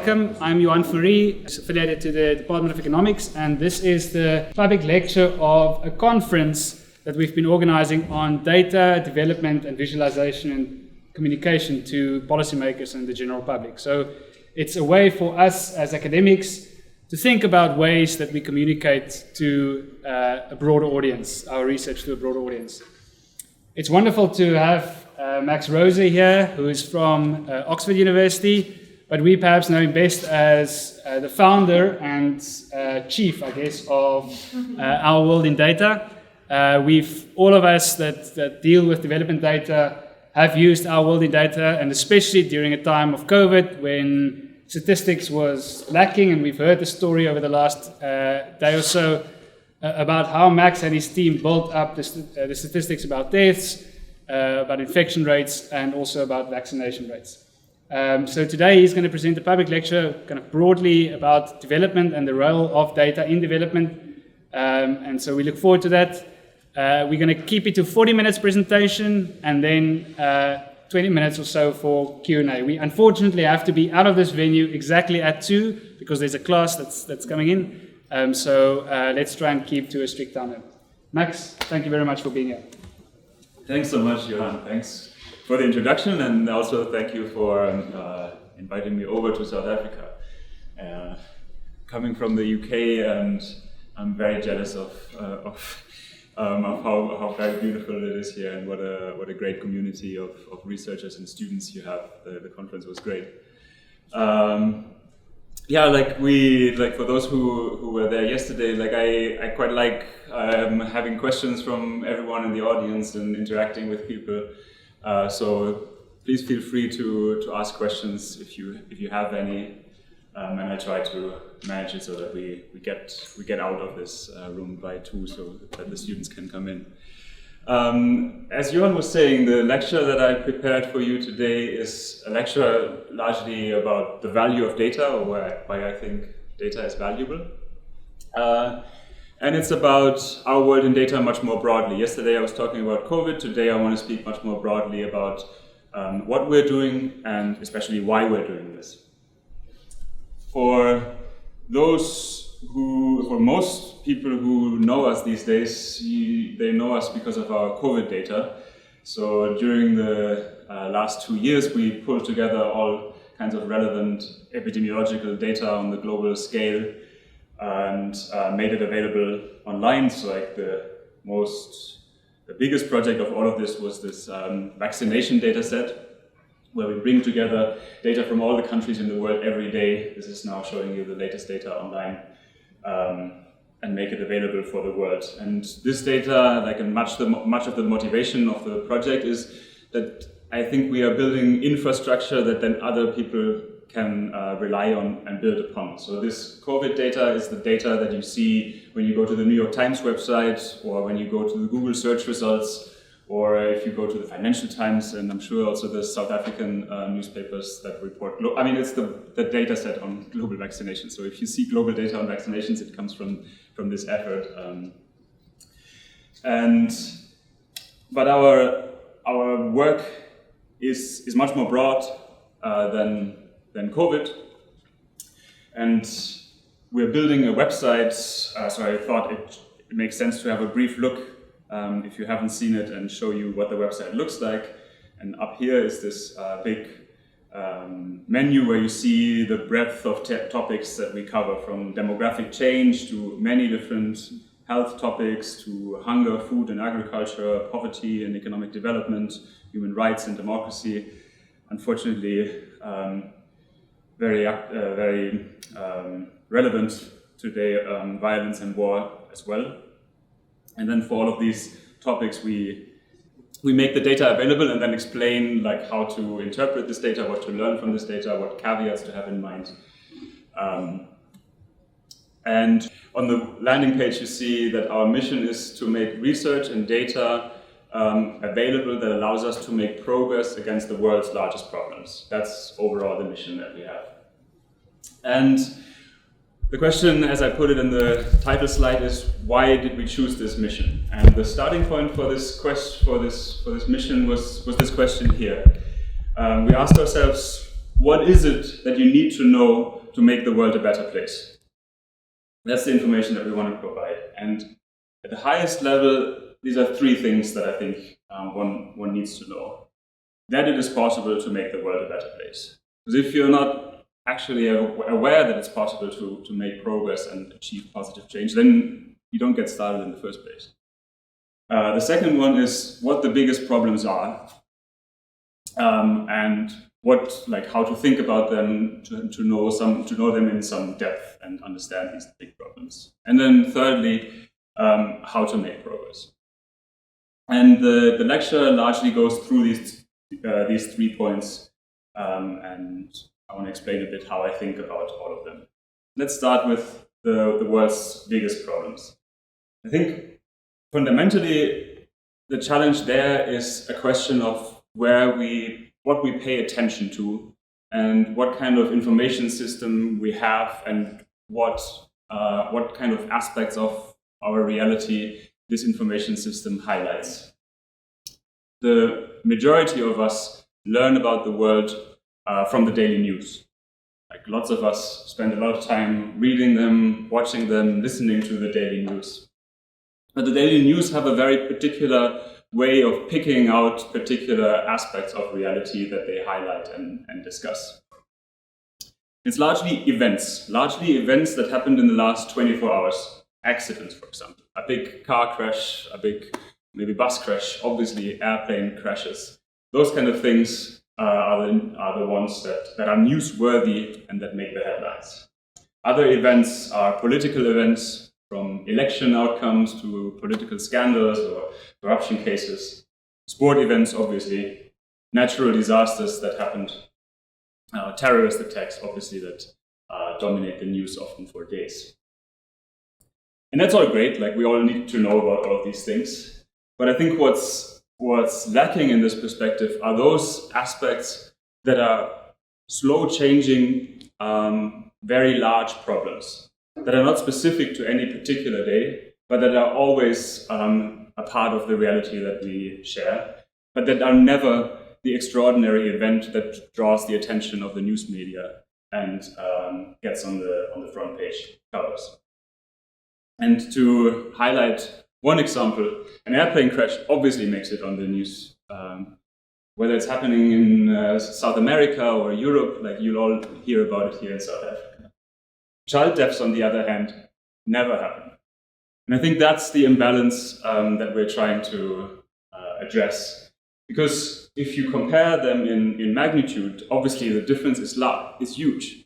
welcome. I'm Johan Fourie, affiliated to the Department of Economics, and this is the public lecture of a conference that we've been organizing on data development and visualization and communication to policymakers and the general public. So it's a way for us as academics to think about ways that we communicate to a broader audience, our research to a broader audience. It's wonderful to have Max Rose here, who is from Oxford University, but we perhaps know him best as the founder and chief, I guess, of Our World in Data. All of us that deal with development data have used Our World in Data, and especially during a time of COVID when statistics was lacking, and we've heard the story over the last day or so about how Max and his team built up the statistics about deaths, about infection rates, and also about vaccination rates. So today he's going to present a public lecture kind of broadly about development and the role of data in development. And so we look forward to that. We're going to keep it to 40 minutes presentation and then 20 minutes or so for Q&A. We unfortunately have to be out of this venue exactly at 2 because there's a class that's coming in. So let's try and keep to a strict timeline. Max, thank you very much for being here. Thanks so much, Johan. Thanks for the introduction, and also thank you for inviting me over to South Africa. Coming from the UK, and I'm very jealous of how very beautiful it is here, and what a great community of researchers and students you have. The conference was great. For those who were there yesterday, I quite like having questions from everyone in the audience and interacting with people. So please feel free to ask questions if you have any, and I try to manage it so that we get out of this room by 2 so that the students can come in. As Johan was saying, the lecture that I prepared for you today is a lecture largely about the value of data, or why I think data is valuable. And it's about our world in data much more broadly. Yesterday I was talking about COVID. Today I want to speak much more broadly about what we're doing, and especially why we're doing this. For most people who know us these days, they know us because of our COVID data. So during the last 2 years, we pulled together all kinds of relevant epidemiological data on the global scale and made it available online. So the biggest project of all of this was this vaccination data set, where we bring together data from all the countries in the world every day. This is now showing you the latest data online, and make it available for the world. And this data, much of the motivation of the project is that I think we are building infrastructure that then other people can rely on and build upon. So this COVID data is the data that you see when you go to the New York Times website, or when you go to the Google search results, or if you go to the Financial Times, and I'm sure also the South African newspapers that report. It's the data set on global vaccination. So if you see global data on vaccinations, it comes from this effort. But our work is much more broad than COVID, and we're building a website. So I thought it makes sense to have a brief look, if you haven't seen it, and show you what the website looks like. And up here is this big menu where you see the breadth of topics that we cover, from demographic change to many different health topics, to hunger, food and agriculture, poverty and economic development, human rights and democracy. Unfortunately, very relevant today, violence and war as well. And then for all of these topics, we make the data available and then explain how to interpret this data, what to learn from this data, what caveats to have in mind. And on the landing page, you see that our mission is to make research and data available that allows us to make progress against the world's largest problems. That's overall the mission that we have. And the question, as I put it in the title slide, is why did we choose this mission? And the starting point for this mission was this question here. We asked ourselves, what is it that you need to know to make the world a better place? That's the information that we want to provide. And at the highest level, these are three things that I think one needs to know. That it is possible to make the world a better place. Because if you're not actually aware that it's possible to make progress and achieve positive change, then you don't get started in the first place. The second one is what the biggest problems are, and how to think about them, to know them in some depth and understand these big problems. And then thirdly, how to make progress. And the lecture largely goes through these 3 points, and I want to explain a bit how I think about all of them. Let's start with the world's biggest problems. I think fundamentally the challenge there is a question of what we pay attention to and what kind of information system we have and what kind of aspects of our reality this information system highlights. The majority of us learn about the world from the daily news. Like lots of us spend a lot of time reading them, watching them, listening to the daily news. But the daily news have a very particular way of picking out particular aspects of reality that they highlight and discuss. It's largely events that happened in the last 24 hours. Accidents, for example. A big car crash, a big maybe bus crash, obviously airplane crashes. Those kind of things are the ones that are newsworthy and that make the headlines. Other events are political events, from election outcomes to political scandals or corruption cases. Sport events, obviously. Natural disasters that happened. Terrorist attacks, obviously, that dominate the news often for days. And that's all great, like we all need to know about all of these things. But I think what's lacking in this perspective are those aspects that are slow changing, very large problems that are not specific to any particular day, but that are always a part of the reality that we share, but that are never the extraordinary event that draws the attention of the news media and gets on the front page covers. And to highlight one example, an airplane crash obviously makes it on the news. Whether it's happening in South America or Europe, like you'll all hear about it here in South Africa. Child deaths, on the other hand, never happen. And I think that's the imbalance that we're trying to address. Because if you compare them in magnitude, obviously the difference is huge.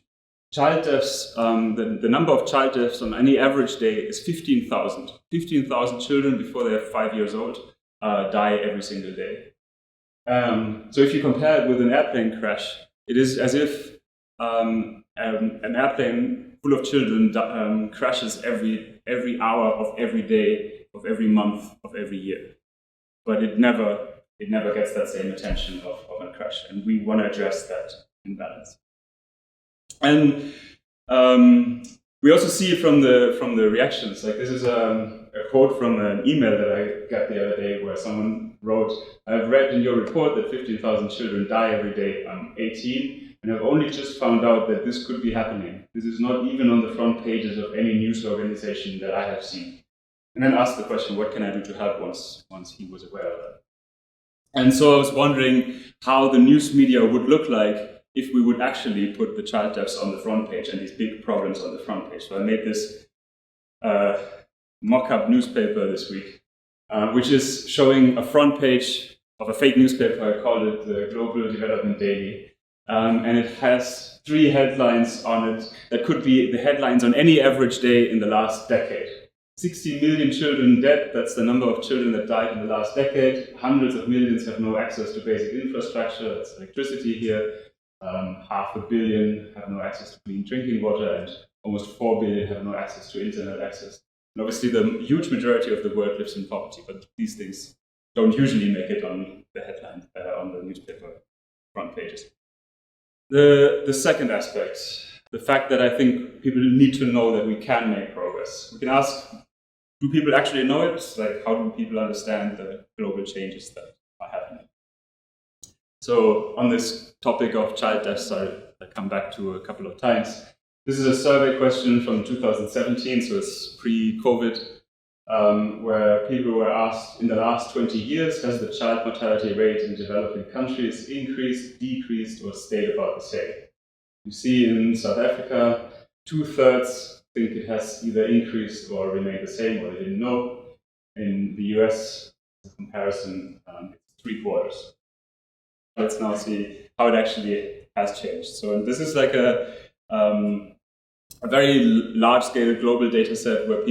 Child deaths, the number of child deaths on any average day is 15,000. 15,000 children before they're 5 years old die every single day. So if you compare it with an airplane crash, it is as if an airplane full of children crashes every hour of every day, of every month, of every year. But it never gets that same attention of a crash, and we want to address that imbalance. And we also see it from the reactions. Like this is a quote from an email that I got the other day where someone wrote, "I've read in your report that 15,000 children die every day. I'm 18 and I've only just found out that this could be happening. This is not even on the front pages of any news organization that I have seen." And then asked the question, what can I do to help once he was aware of that? And so I was wondering how the news media would look like if we would actually put the child deaths on the front page and these big problems on the front page. So I made this mock-up newspaper this week, which is showing a front page of a fake newspaper. I called it the Global Development Daily. And it has 3 headlines on it that could be the headlines on any average day in the last decade. 60 million children dead, that's the number of children that died in the last decade. Hundreds of millions have no access to basic infrastructure, that's electricity here. 500 million have no access to clean drinking water, and almost 4 billion have no access to internet access. And obviously the huge majority of the world lives in poverty, but these things don't usually make it on the headlines that are on the newspaper front pages. The second aspect, the fact that I think people need to know that we can make progress. We can ask, do people actually know it? Like, how do people understand the global changes that are happening? So on this topic of child deaths, I come back to a couple of times. This is a survey question from 2017, so it's pre-COVID, where people were asked, in the last 20 years, has the child mortality rate in developing countries increased, decreased, or stayed about the same? You see in South Africa, 2/3 think it has either increased or remained the same, or they didn't know. In the US, the comparison, it's 3/4. Let's now see how it actually has changed. So this is like a very large-scale global data set where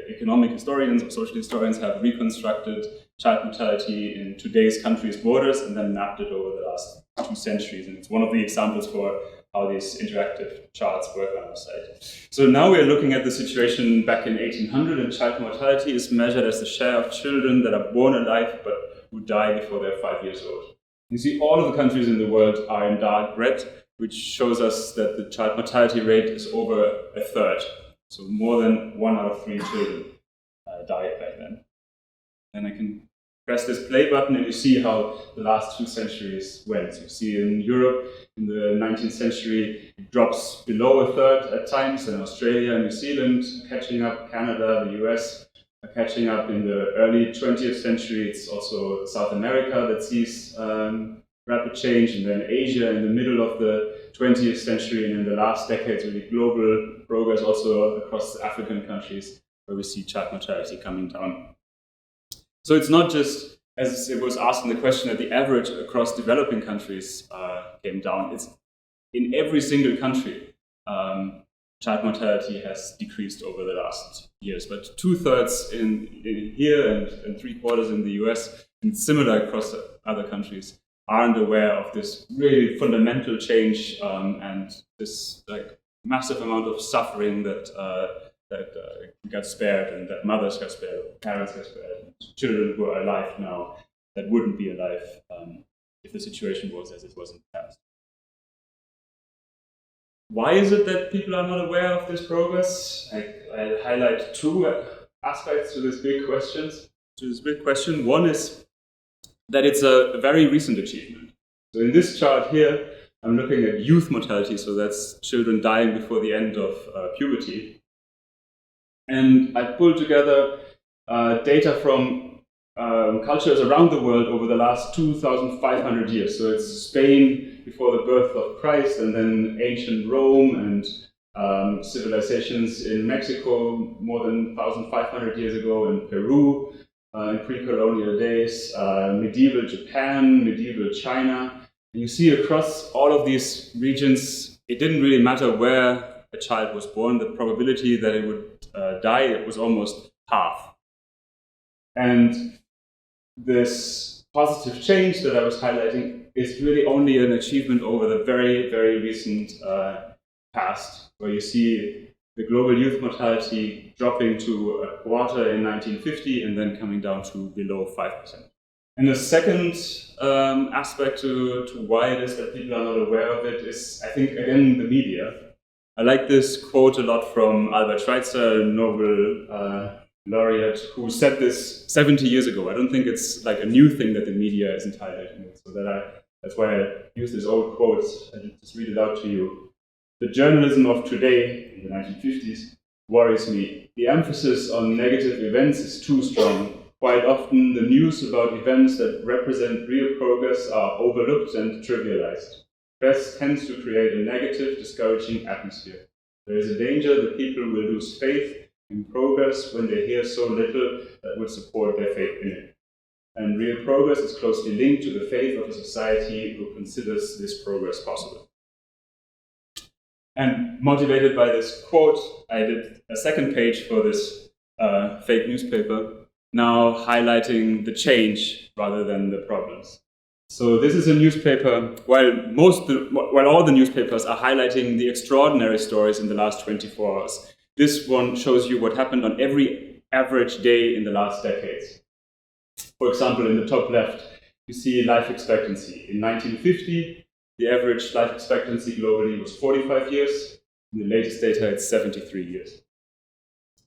economic historians or social historians have reconstructed child mortality in today's country's borders and then mapped it over the last 2 centuries. And it's one of the examples for how these interactive charts work on our site. So now we're looking at the situation back in 1800, and child mortality is measured as the share of children that are born alive but who die before they're 5 years old. You see all of the countries in the world are in dark red, which shows us that the child mortality rate is over 1/3. So more than 1 out of 3 children died back then. And I can press this play button and you see how the last 2 centuries went. You see in Europe, in the 19th century, it drops below 1/3 at times, and Australia and New Zealand catching up, Canada, the US are catching up. In the early 20th century, it's also South America that sees rapid change, and then Asia in the middle of the 20th century, and in the last decades, really global progress also across the African countries where we see child mortality coming down. So it's not just, as it was asked in the question, that the average across developing countries came down. It's in every single country, child mortality has decreased over the last years, but 2/3 in here and 3/4 in the US, and similar across other countries, aren't aware of this really fundamental change and this like massive amount of suffering that got spared, and that mothers got spared, parents got spared, children who are alive now that wouldn't be alive if the situation was as it was in the past. Why is it that people are not aware of this progress? I'll highlight 2 aspects to this big question. One is that it's a very recent achievement. So in this chart here, I'm looking at youth mortality, so that's children dying before the end of puberty. And I pulled together data from cultures around the world over the last 2,500 years. So it's Spain before the birth of Christ, and then ancient Rome and civilizations in Mexico more than 1,500 years ago, and Peru in pre-colonial days, medieval Japan, medieval China. And you see across all of these regions, it didn't really matter where a child was born, the probability that it would die, it was almost half. And this positive change that I was highlighting is really only an achievement over the very, very recent past, where you see the global youth mortality dropping to 1/4 in 1950 and then coming down to below 5%. And the second aspect to why it is that people are not aware of it is, I think, again, the media. I like this quote a lot from Albert Schweitzer, Nobel laureate, who said this 70 years ago. I don't think it's like a new thing that the media isn't highlighting it. So that's why I use this old quote and just read it out to you. The journalism of today, in the 1950s, worries me. The emphasis on negative events is too strong. Quite often, the news about events that represent real progress are overlooked and trivialized. Press tends to create a negative, discouraging atmosphere. There is a danger that people will lose faith in progress when they hear so little that would support their faith in it. And real progress is closely linked to the faith of a society who considers this progress possible. And motivated by this quote, I did a second page for this fake newspaper, now highlighting the change rather than the problems. So this is a newspaper, while all the newspapers are highlighting the extraordinary stories in the last 24 hours, this one shows you what happened on every average day in the last decades. For example, in the top left, you see life expectancy. In 1950, the average life expectancy globally was 45 years. In the latest data, it's 73 years.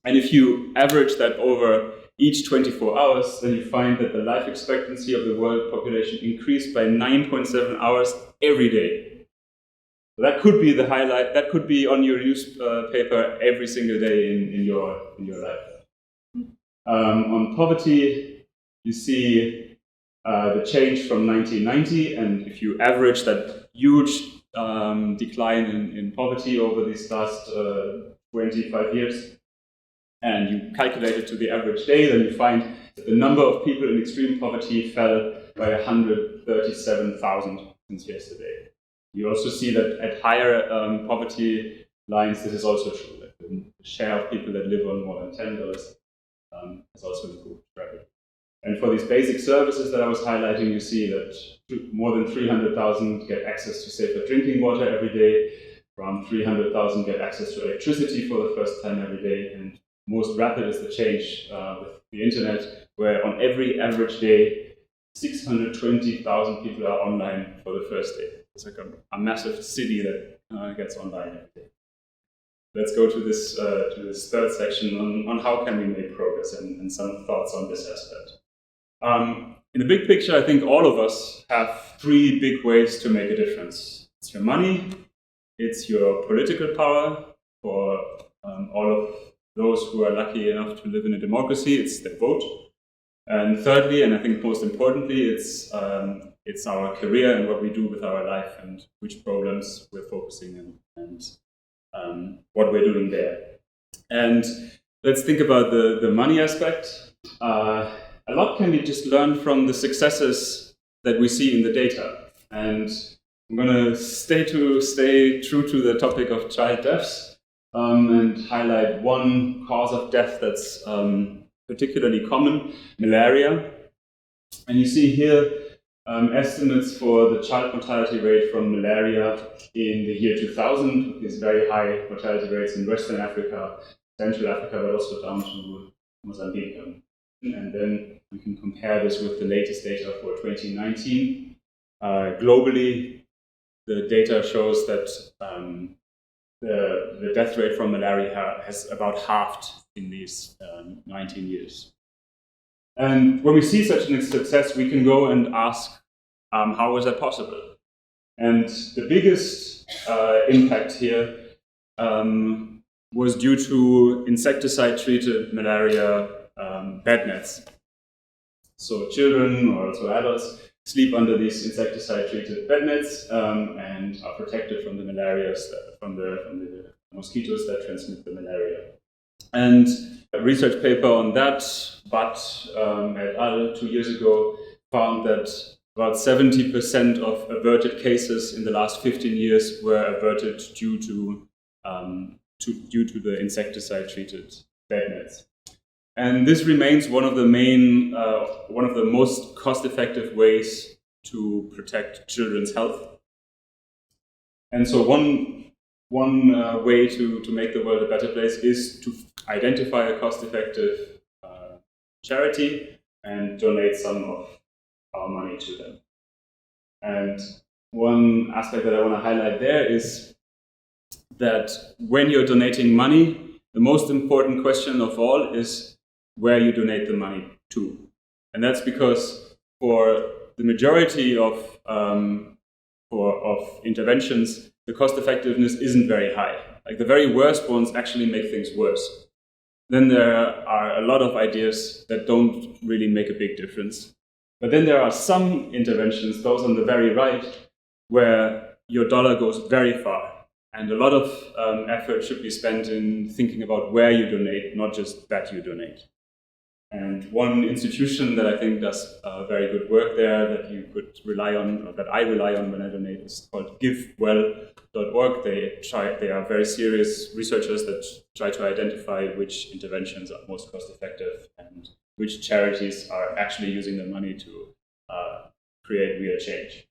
And if you average that over each 24 hours, then you find that the life expectancy of the world population increased by 9.7 hours every day. That could be the highlight. That could be on your newspaper every single day in your life. On poverty, you see the change from 1990, and if you average that huge decline in poverty over these last 25 years, and you calculate it to the average day, then you find that the number of people in extreme poverty fell by 137,000 since yesterday. You also see that at higher poverty lines, this is also true. Like the share of people that live on more than $10 has also improved rapidly. And for these basic services that I was highlighting, you see that more than 300,000 get access to safer drinking water every day, around 300,000 get access to electricity for the first time every day, and most rapid is the change with the internet, where on every average day, 620,000 people are online for the first day. It's like a massive city that gets online every day. Let's go to this third section on how can we make progress and some thoughts on this aspect. In the big picture, I think all of us have three big ways to make a difference. It's your money, it's your political power for all of those who are lucky enough to live in a democracy, it's their vote. And thirdly, and I think most importantly, it's our career and what we do with our life and which problems we're focusing on and what we're doing there. And let's think about the money aspect. A lot can be just learned from the successes that we see in the data. And I'm going to stay true to the topic of child deaths and highlight one cause of death that's particularly common, malaria. And you see here estimates for the child mortality rate from malaria in the year 2000, with these very high mortality rates in Western Africa, Central Africa, but also down to Mozambique. And then we can compare this with the latest data for 2019. Globally, the data shows that the death rate from malaria has about halved in these 19 years. And when we see such a success, we can go and ask, how is that possible? And the biggest impact here was due to insecticide-treated malaria bed nets. So children or also adults sleep under these insecticide-treated bed nets and are protected from the malaria, from the mosquitoes that transmit the malaria. And a research paper on that, but et al. 2 years ago, found that about 70% of averted cases in the last 15 years were averted due to the insecticide-treated bed nets. And this remains one of the most cost-effective ways to protect children's health. And so one way to make the world a better place is to identify a cost-effective charity and donate some of our money to them. And one aspect that I want to highlight there is that when you're donating money, the most important question of all is where you donate the money to. And that's because for the majority of interventions, the cost effectiveness isn't very high. Like the very worst ones actually make things worse. Then there are a lot of ideas that don't really make a big difference. But then there are some interventions, those on the very right, where your dollar goes very far. And a lot of effort should be spent in thinking about where you donate, not just that you donate. And one institution that I think does very good work there that you could rely on, or that I rely on when I donate, is called givewell.org. They are very serious researchers that try to identify which interventions are most cost effective and which charities are actually using the money to create real change.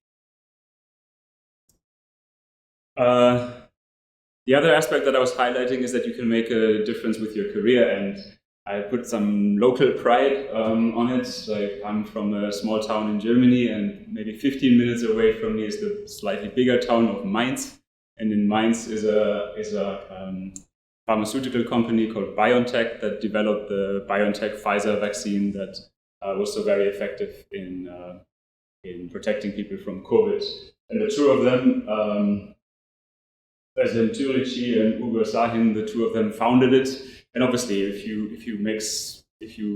The other aspect that I was highlighting is that you can make a difference with your career, and I put some local pride on it. Like, I'm from a small town in Germany, and maybe 15 minutes away from me is the slightly bigger town of Mainz. And in Mainz is a pharmaceutical company called BioNTech that developed the BioNTech-Pfizer vaccine that was so very effective in protecting people from COVID. And the two of them Özlem Türeci and Ugur Sahin, the two of them founded it. And obviously, if you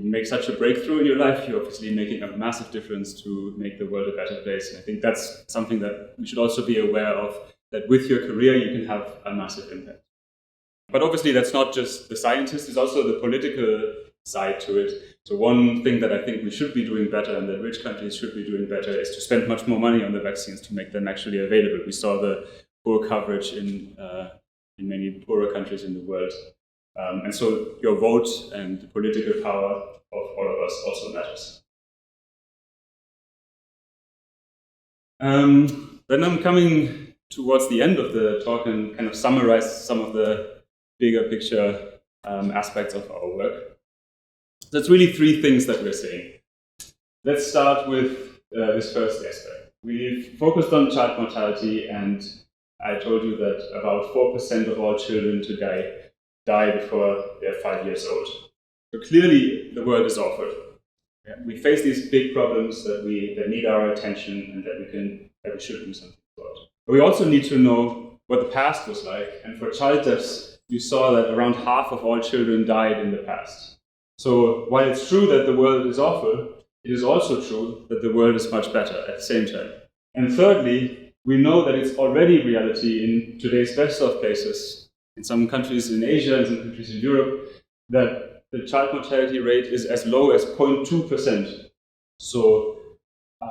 make such a breakthrough in your life, you're obviously making a massive difference to make the world a better place. And I think that's something that we should also be aware of, that with your career, you can have a massive impact. But obviously, that's not just the scientist, it's also the political side to it. So one thing that I think we should be doing better, and that rich countries should be doing better, is to spend much more money on the vaccines to make them actually available. We saw the poor coverage in many poorer countries in the world. And so your vote and the political power of all of us also matters. Then I'm coming towards the end of the talk and kind of summarize some of the bigger picture aspects of our work. So it's really three things that we're saying. Let's start with this first aspect. We've focused on child mortality, and I told you that about 4% of all children today die before they're 5 years old. So clearly the world is awful. Yeah. We face these big problems that need our attention and that we should do something about. But we also need to know what the past was like. And for child deaths, you saw that around half of all children died in the past. So while it's true that the world is awful, it is also true that the world is much better at the same time. And thirdly, we know that it's already reality in today's best of places, in some countries in Asia and some countries in Europe, that the child mortality rate is as low as 0.2%. So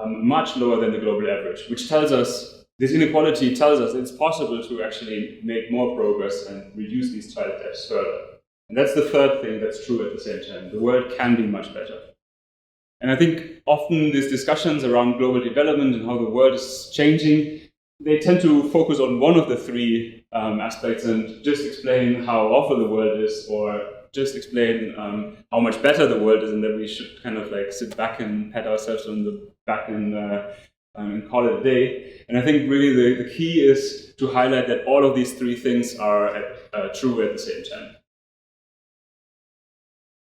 much lower than the global average, which tells us, this inequality tells us it's possible to actually make more progress and reduce these child deaths further. And that's the third thing that's true at the same time. The world can be much better. And I think often these discussions around global development and how the world is changing, they tend to focus on one of the three aspects and just explain how awful the world is, or just explain how much better the world is, and that we should kind of like sit back and pat ourselves on the back and call it a day. And I think really the key is to highlight that all of these three things are true at the same time.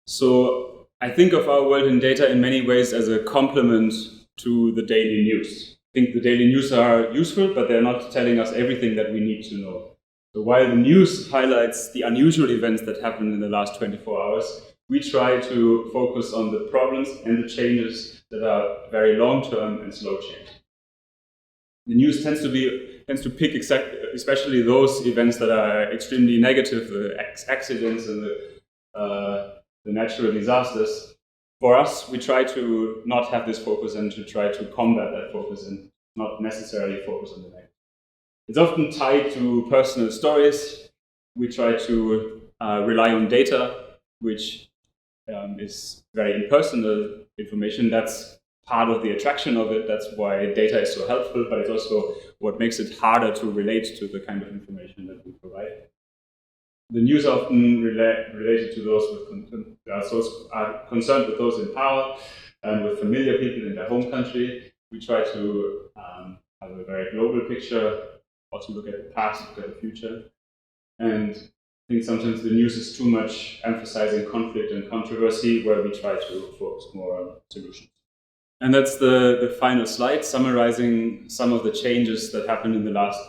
So I think of our world in data in many ways as a complement to the daily news. I think the daily news are useful, but they're not telling us everything that we need to know. So while the news highlights the unusual events that happened in the last 24 hours, we try to focus on the problems and the changes that are very long-term and slow change. The news tends to pick especially those events that are extremely negative, the accidents and the natural disasters. For us, we try to not have this focus and to try to combat that focus and not necessarily focus on the negative. It's often tied to personal stories. We try to rely on data, which is very impersonal information. That's part of the attraction of it. That's why data is so helpful, but it's also what makes it harder to relate to the kind of information that we provide. The news often related to those are concerned with those in power and with familiar people in their home country. We try to have a very global picture, also look at the past, look at the future. And I think sometimes the news is too much emphasizing conflict and controversy, where we try to focus more on solutions. And that's the final slide, summarizing some of the changes that happened in the last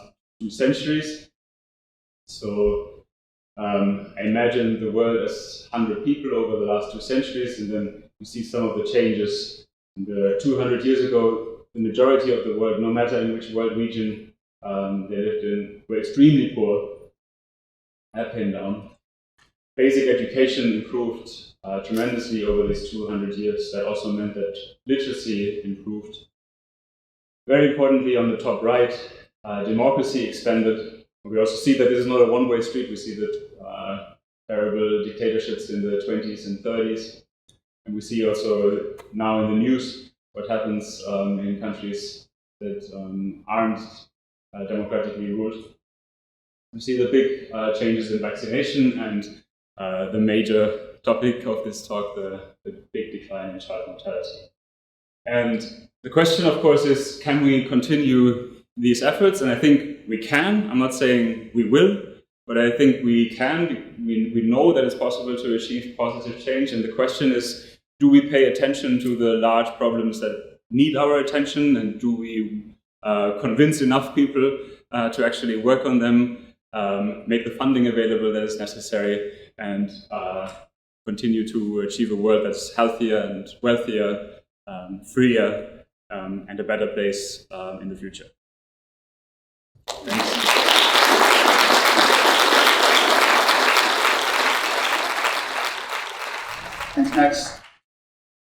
2 centuries. So I imagine the world as 100 people over the last 2 centuries, and then you see some of the changes. 200 years ago, the majority of the world, no matter in which world region they lived in, were extremely poor. That came down. Basic education improved tremendously over these 200 years. That also meant that literacy improved. Very importantly, on the top right, democracy expanded. We also see that this is not a one-way street. We see that terrible dictatorships in the 20s and 30s. And we see also now in the news what happens in countries that aren't democratically ruled. We see the big changes in vaccination and the major topic of this talk, the big decline in child mortality. And the question, of course, is, can we continue these efforts? And I think we can. I'm not saying we will, but I think we can. We know that it's possible to achieve positive change. And the question is, do we pay attention to the large problems that need our attention? And do we convince enough people to actually work on them? make the funding available that is necessary, and continue to achieve a world that's healthier and wealthier, freer, and a better place in the future. Thanks. Thanks, Max.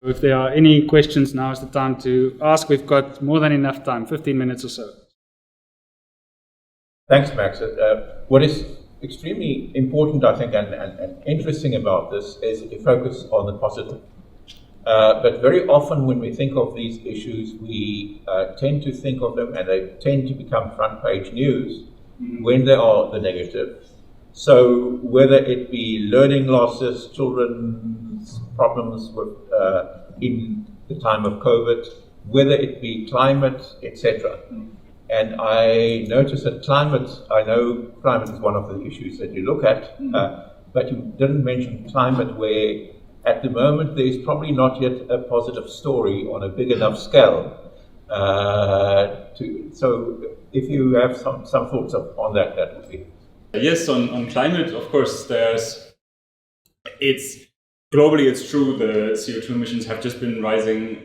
If there are any questions, now is the time to ask. We've got more than enough time, 15 minutes or so. Thanks, Max. What is extremely important, I think, and interesting about this is that you focus on the positive. But very often when we think of these issues, we tend to think of them, and they tend to become front page news when they are the negative. So whether it be learning losses, children's problems with, in the time of COVID, whether it be climate, etc. And I noticed that I know climate is one of the issues that you look at, but you didn't mention climate, where at the moment there's probably not yet a positive story on a big enough scale. So if you have some thoughts on that, that would be. Yes, on climate, of course, globally it's true, the CO2 emissions have just been rising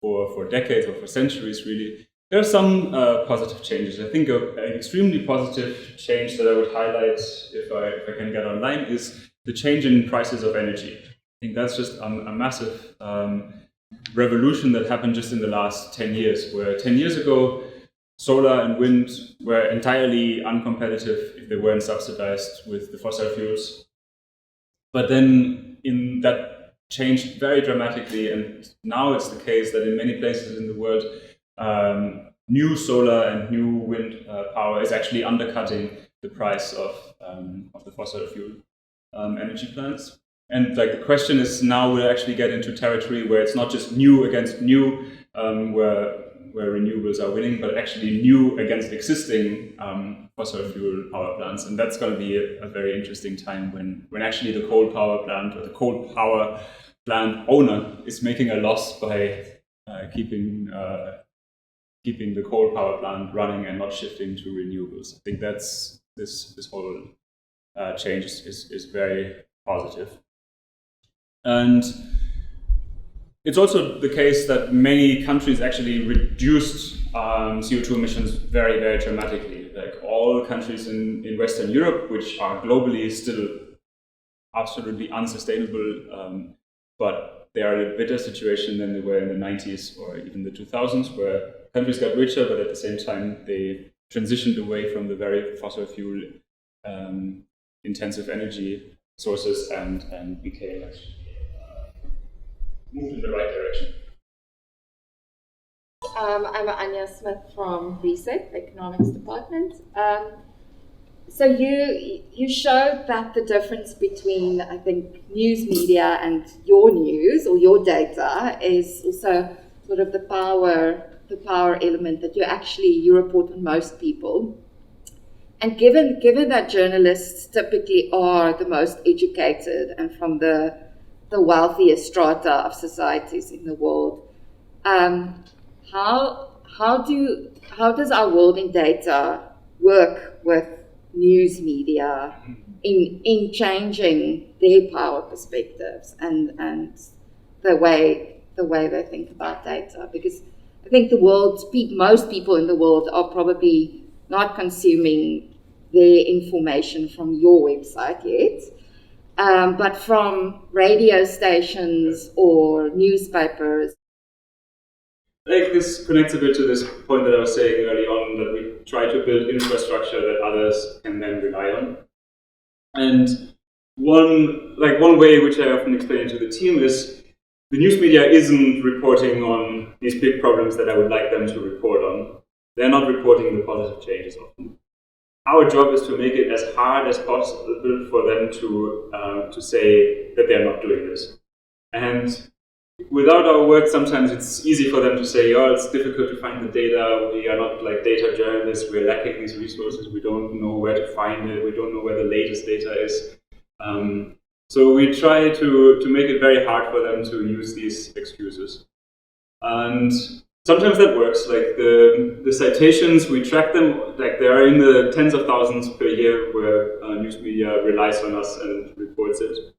for decades or for centuries, really. There are some positive changes. I think an extremely positive change that I would highlight, if I can get online, is the change in prices of energy. I think that's just a massive revolution that happened just in the last 10 years, where 10 years ago, solar and wind were entirely uncompetitive if they weren't subsidized with the fossil fuels. But then that changed very dramatically, and now it's the case that in many places in the world, new solar and new wind power is actually undercutting the price of the fossil fuel energy plants. And like the question is, now we'll actually get into territory where it's not just new against new, where renewables are winning, but actually new against existing fossil fuel power plants. And that's going to be a very interesting time when actually the coal power plant or the coal power plant owner is making a loss by keeping the coal power plant running and not shifting to renewables. I think that's this whole change is very positive. And it's also the case that many countries actually reduced CO2 emissions very, very dramatically. Like all countries in Western Europe, which are globally still absolutely unsustainable, but they are in a better situation than they were in the 90s or even the 2000s, where countries got richer, but at the same time they transitioned away from the very fossil fuel intensive energy sources and became moved in the right direction. I'm Anya Smith from Reset, the Economics Department. So you showed that the difference between, I think, news media and your news or your data is also sort of the power element that you report on most people. And given that journalists typically are the most educated and from the wealthiest strata of societies in the world, how does our world in data work with news media in changing their power perspectives and the way they think about data? Because I think most people in the world are probably not consuming their information from your website yet, but from radio stations or newspapers. Like this connects a bit to this point that I was saying early on, that we try to build infrastructure that others can then rely on. And one way which I often explain to the team is the news media isn't reporting on these big problems that I would like them to report on. They're not reporting the positive changes often. Our job is to make it as hard as possible for them to say that they're not doing this. And without our work, sometimes it's easy for them to say, oh, it's difficult to find the data, we are not like data journalists, we're lacking these resources, we don't know where to find it, we don't know where the latest data is. So we try to make it very hard for them to use these excuses. And sometimes that works. Like the citations, we track them. Like they are in the tens of thousands per year, where news media relies on us and reports it.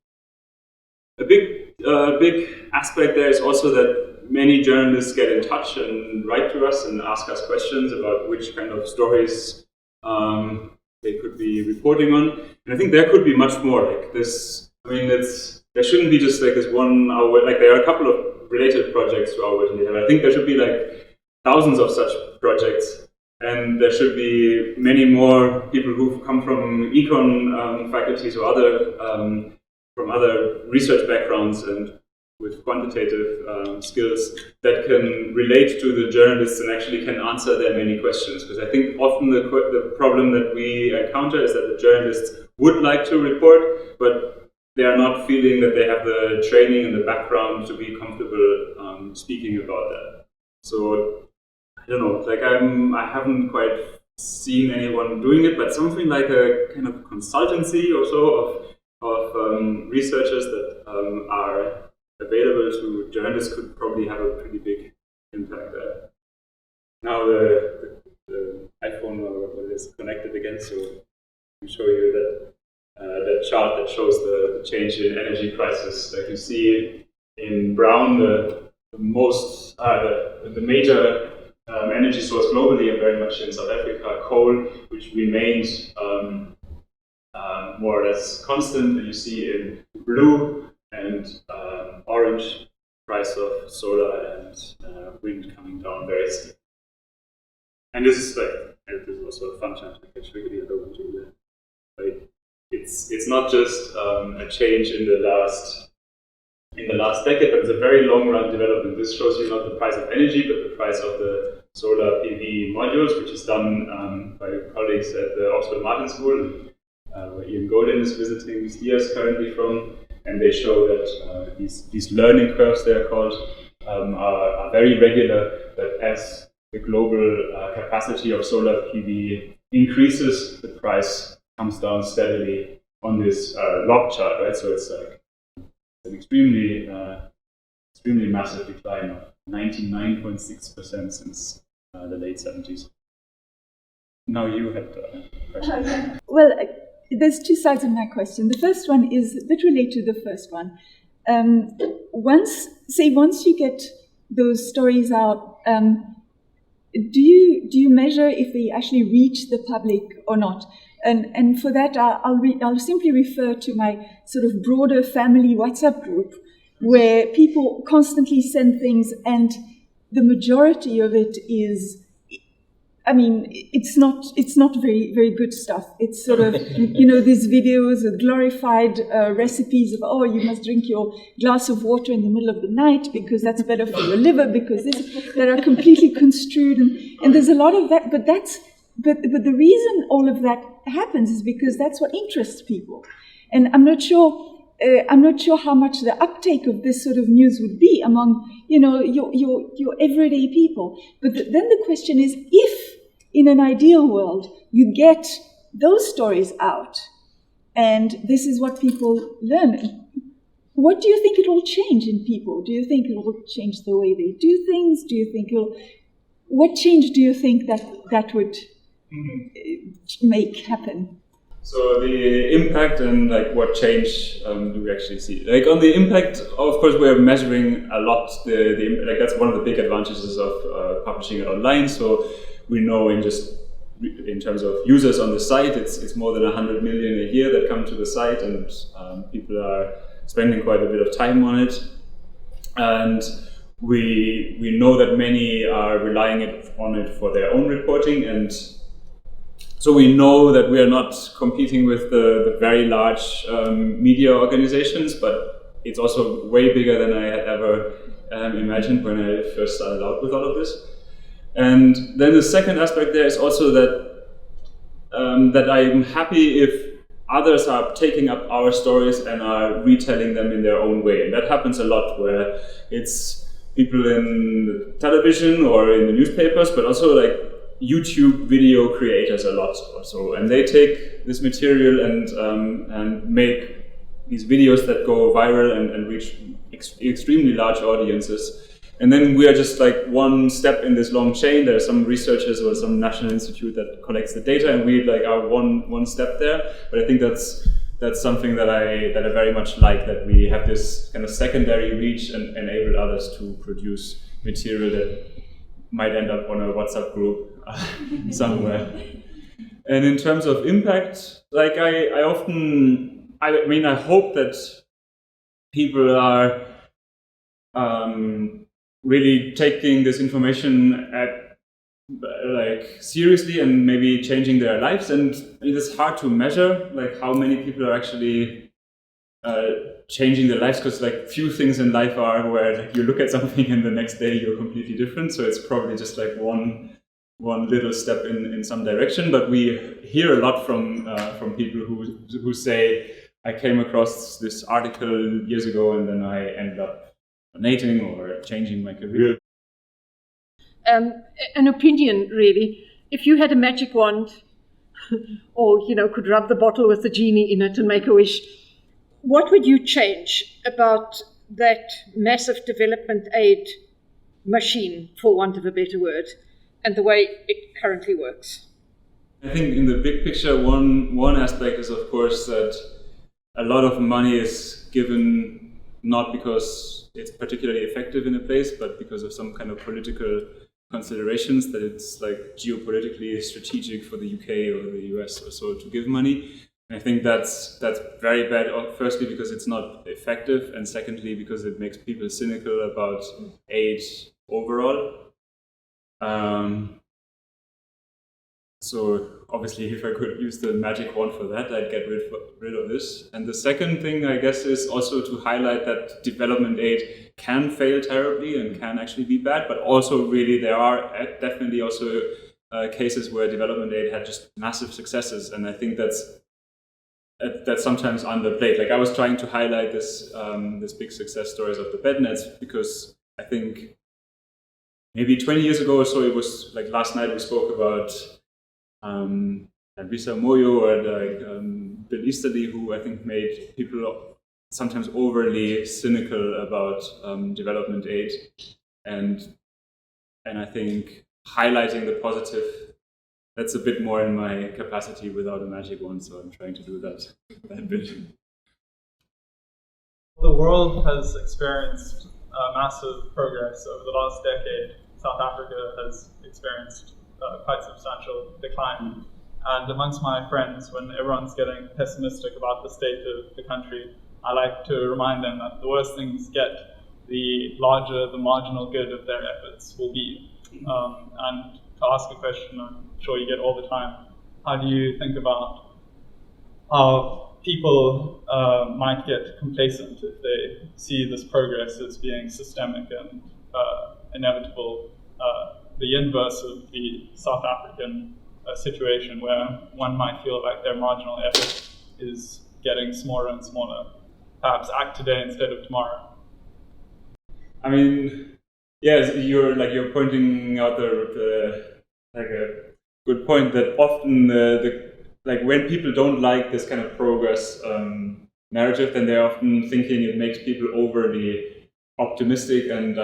A big aspect there is also that many journalists get in touch and write to us and ask us questions about which kind of stories they could be reporting on. And I think there could be much more like this. I mean, there shouldn't be just like this one hour. Like there are a couple of related projects to our work, and I think there should be like thousands of such projects, and there should be many more people who've come from econ faculties or other from other research backgrounds and with quantitative skills that can relate to the journalists and actually can answer their many questions. Because I think often the problem that we encounter is that the journalists would like to report, but they are not feeling that they have the training and the background to be comfortable speaking about that. So I don't know, like I haven't quite seen anyone doing it, but something like a kind of consultancy or so of researchers that are available to journalists could probably have a pretty big impact there. Now the iPhone or what it is connected again, so I can show you that chart that shows the change in energy prices. Like you see in brown the major energy source globally and very much in South Africa, coal, which remained more or less constant. And you see in blue and orange price of solar and wind coming down very steep. And this is also a fun chart. I can show you the other one too. Like it's not just a change in the last decade, but it's a very long run development. This shows you not the price of energy, but the price of the solar PV modules, which is done by colleagues at the Oxford Martin School, where Ian Golden is visiting these years currently from. And they show that these learning curves, they are called, are very regular, that as the global capacity of solar PV increases, the price comes down steadily on this log chart, right? So it's like an extremely massive decline of 99.6% since the late 70s. Now you had a question. Well, there's two sides of my question. The first one is a bit related to the first one. Once you get those stories out, do you measure if they actually reach the public or not? And for that, I'll simply refer to my sort of broader family WhatsApp group, where people constantly send things, and the majority of it is, I mean, it's not very, very good stuff. It's sort of, these videos with glorified recipes of, you must drink your glass of water in the middle of the night because that's better for your liver, because that are completely construed. And there's a lot of that, but the reason all of that happens is because that's what interests people. And I'm not sure how much the uptake of this sort of news would be among, your everyday people. But then the question is, if in an ideal world you get those stories out, and this is what people learn, what do you think it will change in people? Do you think it will change the way they do things? Do you think what change do you think that would make happen? So the impact and like what change do we actually see? Like on the impact, of course, we're measuring a lot. Like that's one of the big advantages of publishing it online. So we know in terms of users on the site, it's more than 100 million a year that come to the site, and people are spending quite a bit of time on it. And we know that many are relying on it for their own reporting, and so we know that we are not competing with the very large media organizations, but it's also way bigger than I had ever imagined when I first started out with all of this. And then the second aspect there is also that I'm happy if others are taking up our stories and are retelling them in their own way. And that happens a lot, where it's people in the television or in the newspapers, but also like YouTube video creators a lot also, and they take this material and make these videos that go viral and reach extremely large audiences. And then we are just like one step in this long chain. There are some researchers or some national institute that collects the data, and we like are one step there. But I think that's something that I very much like, that we have this kind of secondary reach and enable others to produce material that might end up on a WhatsApp group somewhere. And in terms of impact, like I hope that people are really taking this information seriously and maybe changing their lives. And it is hard to measure like how many people are actually changing their lives, because like few things in life are where like you look at something and the next day you're completely different. So it's probably just like one little step in some direction. But we hear a lot from people who say, I came across this article years ago and then I ended up donating or changing my career. An opinion, really. If you had a magic wand, or could rub the bottle with the genie in it and make a wish, what would you change about that massive development aid machine, for want of a better word, and the way it currently works? I think in the big picture, one aspect is, of course, that a lot of money is given not because it's particularly effective in a place, but because of some kind of political considerations, that it's like geopolitically strategic for the UK or the US or so to give money. And I think that's very bad, firstly because it's not effective, and secondly because it makes people cynical about aid overall. So obviously, if I could use the magic wand for that, I'd get rid of this. And the second thing, I guess, is also to highlight that development aid can fail terribly and can actually be bad, but also really there are definitely also cases where development aid had just massive successes. And I think that's sometimes underplayed. Like I was trying to highlight this big success stories of the bed nets, because I think maybe 20 years ago or so, it was like last night we spoke about Lisa Moyo or Bill Easterly, who I think made people sometimes overly cynical about development aid, and I think highlighting the positive, that's a bit more in my capacity without a magic wand, so I'm trying to do that bit. The world has experienced massive progress over the last decade. South Africa has experienced quite substantial decline. And amongst my friends, when everyone's getting pessimistic about the state of the country, I like to remind them that the worse things get, the larger the marginal good of their efforts will be. And to ask a question I'm sure you get all the time, how do you think about how people might get complacent if they see this progress as being systemic and inevitable? The inverse of the South African situation, where one might feel like their marginal effort is getting smaller and smaller. Perhaps act today instead of tomorrow. I mean, yes, you're pointing out a good point, that often when people don't like this kind of progress narrative, then they're often thinking it makes people overly optimistic and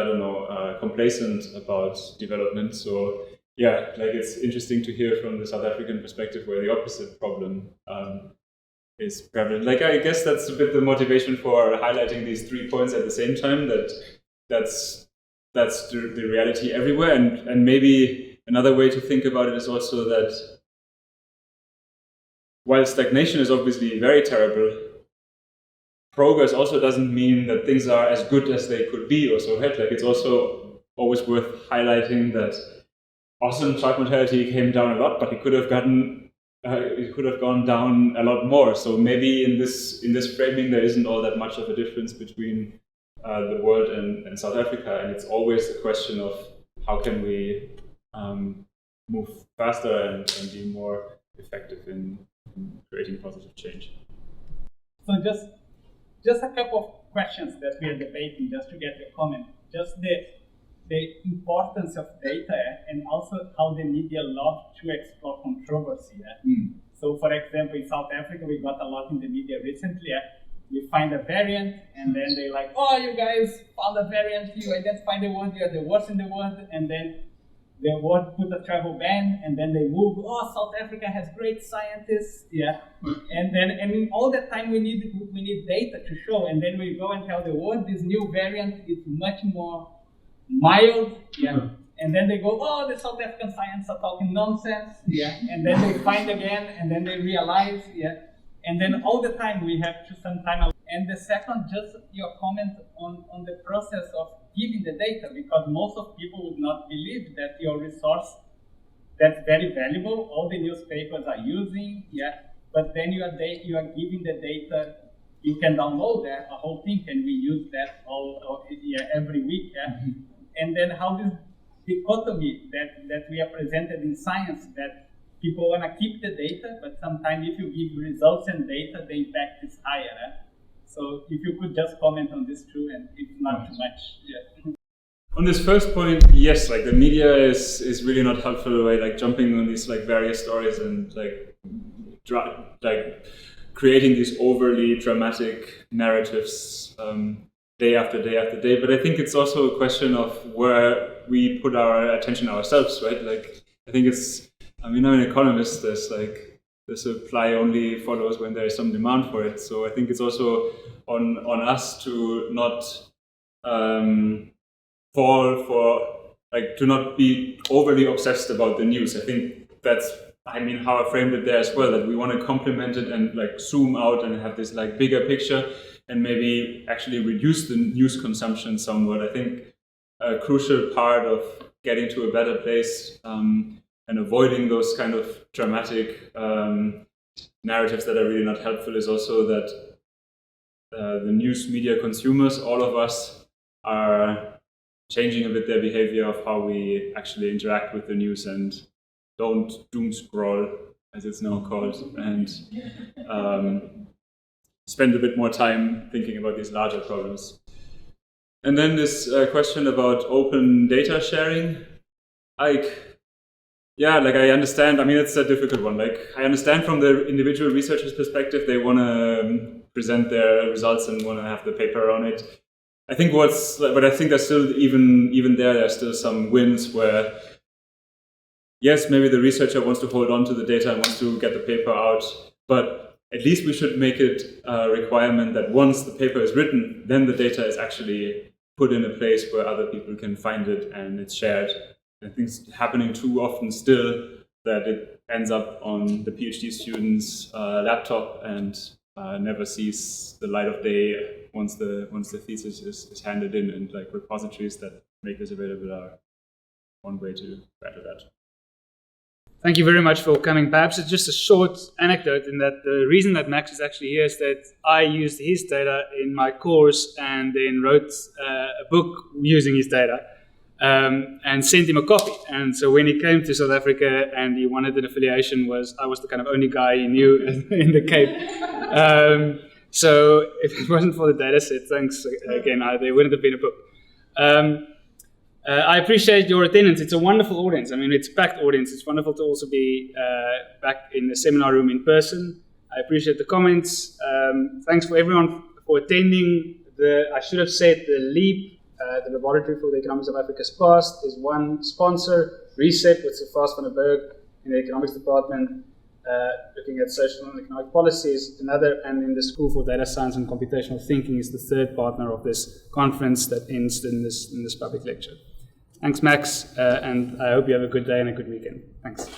complacent about development. So yeah, like it's interesting to hear from the South African perspective where the opposite problem is prevalent. Like I guess that's a bit the motivation for highlighting these 3 points at the same time, that's the reality everywhere. And maybe another way to think about it is also that while stagnation is obviously very terrible, progress also doesn't mean that things are as good as they could be or so ahead. Like it's also always worth highlighting that awesome child mortality came down a lot, but it could have gone down a lot more. So maybe in this framing there isn't all that much of a difference between the world and South Africa, and it's always a question of how can we move faster and be more effective in creating positive change. So just a couple of questions that we are debating, just to get your comment. Just the importance of data, and also how the media love to explore controversy. So for example, in South Africa, we got a lot in the media recently. we find a variant, and then they're like, oh, you guys found a variant, you identified the word, you are the worst in the world, and then the world put a travel ban, and then they move, oh, South Africa has great scientists, yeah. And all the time we need data to show, and then we go and tell the world this new variant is much more mild, yeah. And then they go, oh, the South African scientists are talking nonsense, yeah. And then they find again, and then they realize, yeah. And then all the time we have to some time. And the second, just your comment on the process of giving the data, because most of people would not believe that your resource that's very valuable, all the newspapers are using, yeah. But then you are giving the data, you can download that, a whole thing can be used that every week, yeah. Mm-hmm. And then how this dichotomy that we are presented in science, that people want to keep the data, but sometimes if you give results and data, the impact is higher. Eh? So if you could just comment on this too, and if not too much. Yeah. On this first point, yes, like the media is really not helpful, right? Like jumping on these like various stories and like creating these overly dramatic narratives day after day after day. But I think it's also a question of where we put our attention ourselves, right? Like I think I'm an economist. There's like the supply only follows when there is some demand for it. So I think it's also on us to not fall for to not be overly obsessed about the news. I think that's how I framed it there as well, that we want to complement it and like zoom out and have this like bigger picture and maybe actually reduce the news consumption somewhat. I think a crucial part of getting to a better place and avoiding those kind of dramatic narratives that are really not helpful is also that the news media consumers, all of us, are changing a bit their behavior of how we actually interact with the news and don't doom scroll, as it's now called, and spend a bit more time thinking about these larger problems. And then this question about open data sharing, I understand. It's a difficult one. I understand from the individual researcher's perspective, they want to present their results and want to have the paper on it. I think but I think there's still even there's still some wins where, yes, maybe the researcher wants to hold on to the data and wants to get the paper out, but at least we should make it a requirement that once the paper is written, then the data is actually put in a place where other people can find it and it's shared. I think it's happening too often still that it ends up on the PhD student's laptop and never sees the light of day once the thesis is handed in, and like repositories that make this available are one way to better that. Thank you very much for coming. Perhaps it's just a short anecdote in that the reason that Max is actually here is that I used his data in my course and then wrote a book using his data and sent him a copy. And so when he came to South Africa and he wanted an affiliation, I was the kind of only guy he knew in the Cape. So if it wasn't for the data set, thanks again, there wouldn't have been a book. I appreciate your attendance. It's a wonderful audience. It's a packed audience. It's wonderful to also be back in the seminar room in person. I appreciate the comments. Thanks for everyone for attending. I should have said the LEAP, the Laboratory for the Economics of Africa's Past, is one sponsor. Reset with Sir Fast van der Berg in the Economics Department, looking at social and economic policies, another, and in the School for Data Science and Computational Thinking is the third partner of this conference that ends in this public lecture. Thanks, Max, and I hope you have a good day and a good weekend. Thanks.